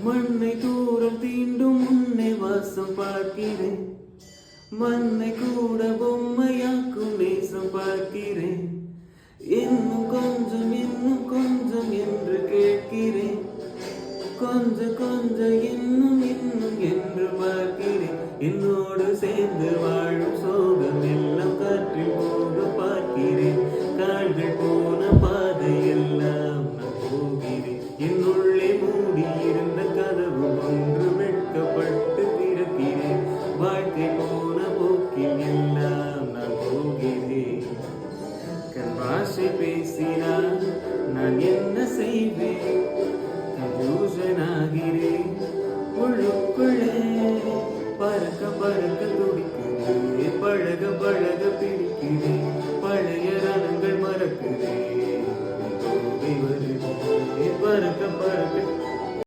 மண்ணை தூரம் தீண்டும் முன்னே வாசம் பார்க்கிறேன். மண்ணை கூட பொம்மையாக்கும் நேசம் பார்க்கிறேன். இன்னும் கொஞ்சம் என்று கேட்கிறேன். கொஞ்சம் இன்னும் என்று பார்க்கிறேன். என்னோடு சேர்ந்து வாழும் சோகம் எல்லாம் காற்றில் போக பார்க்கிறேன். கால்கள் போன பாதை எல்லாம் நான் போகிறேன். என்னுள்ளே மூடி இருந்த கதவு ஒன்று வெட்கப்பட்டு திறக்கிறேன். வாழ்க்கை போன போக்கில் எல்லாம் நான் போகிறேன். கண் பாஷை பேசினால் நான் என்ன செய்வேன்? கன்ஃபியூஷனாகிறேன். உள்ளுக்குள்ளே பறக்க துடிக்கிறேன். பழக பிடிக்கிறேன்.